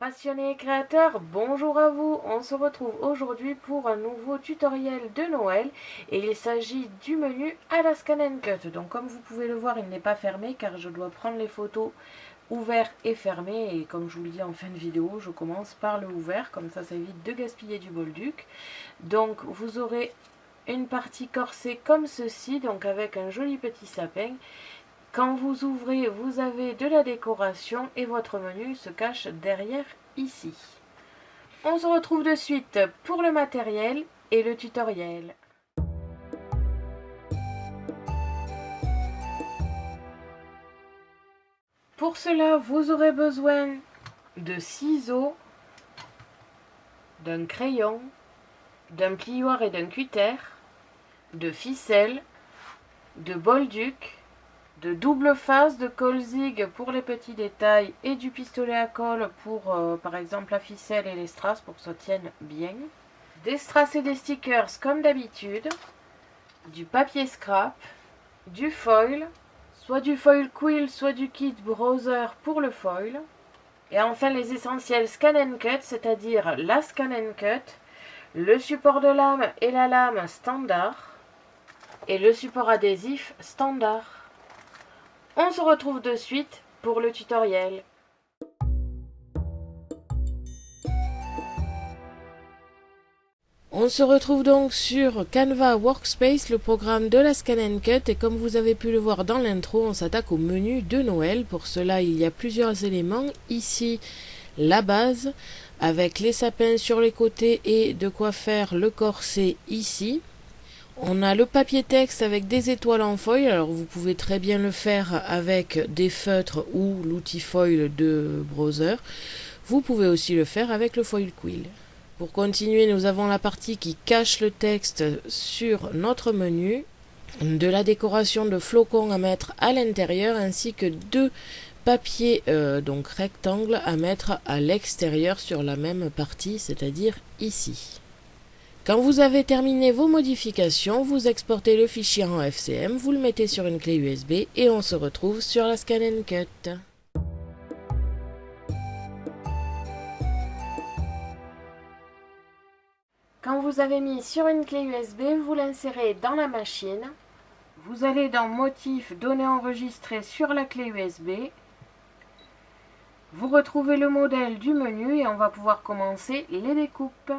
Passionnés et créateurs, bonjour à vous. On se retrouve aujourd'hui pour un nouveau tutoriel de Noël et il s'agit du menu à la Scan and Cut. Donc comme vous pouvez le voir, il n'est pas fermé car je dois prendre les photos ouvert et fermé, et comme je vous le dis en fin de vidéo, je commence par le ouvert, comme ça évite de gaspiller du bolduc. Donc vous aurez une partie corsée comme ceci, donc avec un joli petit sapin. Quand vous ouvrez, vous avez de la décoration et votre menu se cache derrière ici. On se retrouve de suite pour le matériel et le tutoriel. Pour cela, vous aurez besoin de ciseaux, d'un crayon, d'un plioir et d'un cutter, de ficelle, de bolduc, de double face, de colle zig pour les petits détails et du pistolet à colle pour par exemple la ficelle et les strass pour que ça tienne bien. Des strass et des stickers comme d'habitude, du papier scrap, du foil, soit du foil quill, soit du kit browser pour le foil. Et enfin les essentiels Scan and Cut, c'est-à-dire la Scan and Cut, le support de lame et la lame standard, et le support adhésif standard. On se retrouve de suite pour le tutoriel. On se retrouve donc sur Canva Workspace, le programme de la Scan and Cut, et comme vous avez pu le voir dans l'intro, on s'attaque au menu de Noël. Pour cela, il y a plusieurs éléments. Ici, la base, avec les sapins sur les côtés et de quoi faire le corset ici. On a le papier texte avec des étoiles en foil, alors vous pouvez très bien le faire avec des feutres ou l'outil foil de browser. Vous pouvez aussi le faire avec le foil quill. Pour continuer, nous avons la partie qui cache le texte sur notre menu, de la décoration de flocons à mettre à l'intérieur ainsi que deux papiers donc rectangles à mettre à l'extérieur sur la même partie, c'est-à-dire ici. Quand vous avez terminé vos modifications, vous exportez le fichier en FCM, vous le mettez sur une clé USB et on se retrouve sur la Scan and Cut. Quand vous avez mis sur une clé USB, vous l'insérez dans la machine. Vous allez dans Motif, Données enregistrées sur la clé USB. Vous retrouvez le modèle du menu et on va pouvoir commencer les découpes.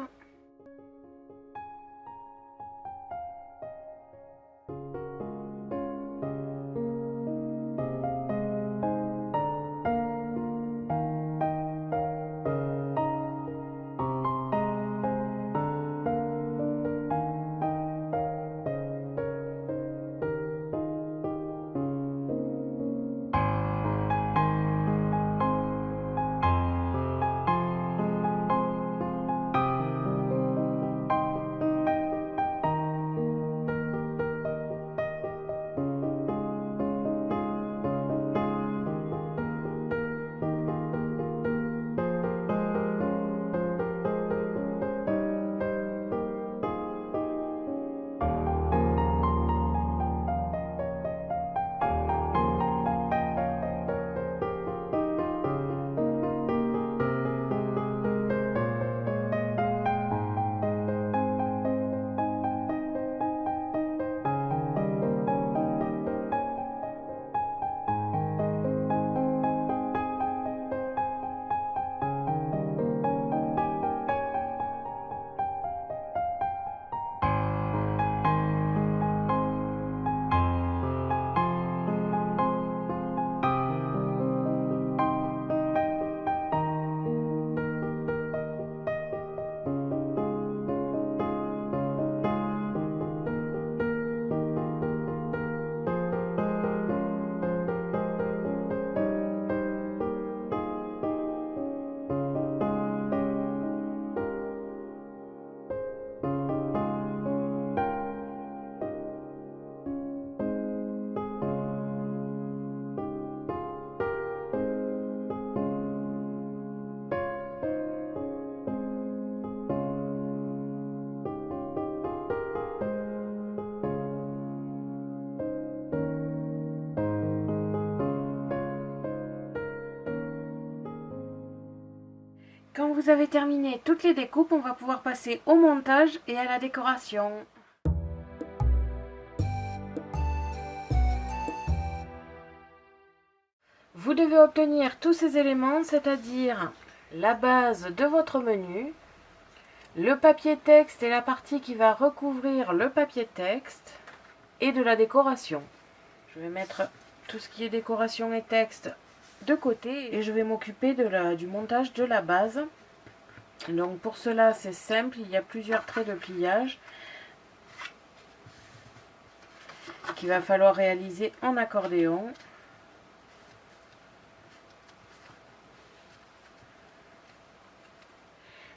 vous avez terminé toutes les découpes, on va pouvoir passer au montage et à la décoration. Vous devez obtenir tous ces éléments, c'est-à-dire la base de votre menu, le papier texte et la partie qui va recouvrir le papier texte, et de la décoration. Je vais mettre tout ce qui est décoration et texte de côté et je vais m'occuper du montage de la base. Donc pour cela c'est simple, il y a plusieurs traits de pliage qu'il va falloir réaliser en accordéon.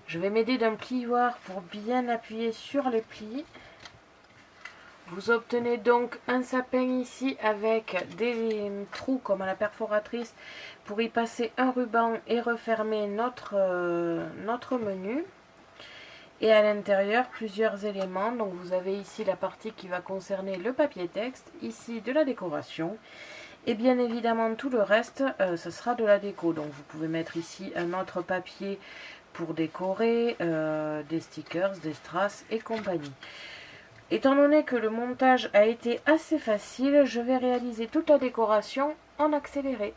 Je vais m'aider d'un plioir pour bien appuyer sur les plis. Vous obtenez donc un sapin ici avec des trous comme à la perforatrice pour y passer un ruban et refermer notre menu. Et à l'intérieur, plusieurs éléments. Donc vous avez ici la partie qui va concerner le papier texte, ici de la décoration. Et bien évidemment tout le reste, ce sera de la déco. Donc vous pouvez mettre ici un autre papier pour décorer, des stickers, des strass et compagnie. Étant donné que le montage a été assez facile, je vais réaliser toute la décoration en accéléré.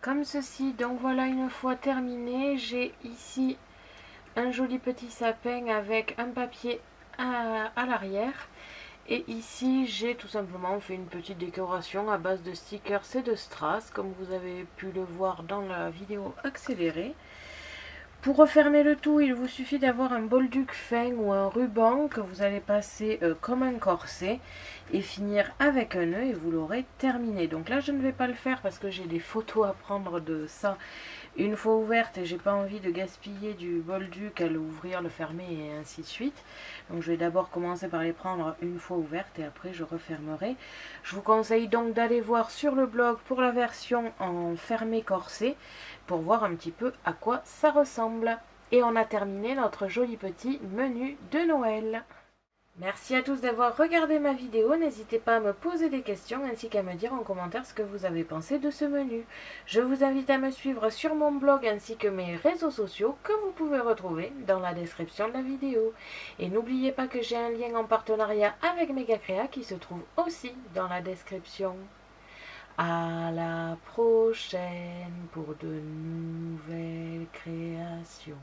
comme ceci. Donc voilà, une fois terminé, j'ai ici un joli petit sapin avec un papier à l'arrière. Et ici, j'ai tout simplement fait une petite décoration à base de stickers et de strass, comme vous avez pu le voir dans la vidéo accélérée. Pour refermer le tout, il vous suffit d'avoir un bolduc fin ou un ruban que vous allez passer comme un corset et finir avec un nœud et vous l'aurez terminé. Donc là, je ne vais pas le faire parce que j'ai des photos à prendre de ça une fois ouverte et j'ai pas envie de gaspiller du bolduc à l'ouvrir, le fermer et ainsi de suite. Donc je vais d'abord commencer par les prendre une fois ouvertes et après je refermerai. Je vous conseille donc d'aller voir sur le blog pour la version en fermé corset pour voir un petit peu à quoi ça ressemble. Et on a terminé notre joli petit menu de Noël. Merci à tous d'avoir regardé ma vidéo, n'hésitez pas à me poser des questions ainsi qu'à me dire en commentaire ce que vous avez pensé de ce menu. Je vous invite à me suivre sur mon blog ainsi que mes réseaux sociaux que vous pouvez retrouver dans la description de la vidéo. Et n'oubliez pas que j'ai un lien en partenariat avec Megacrea qui se trouve aussi dans la description. À la prochaine pour de nouvelles créations.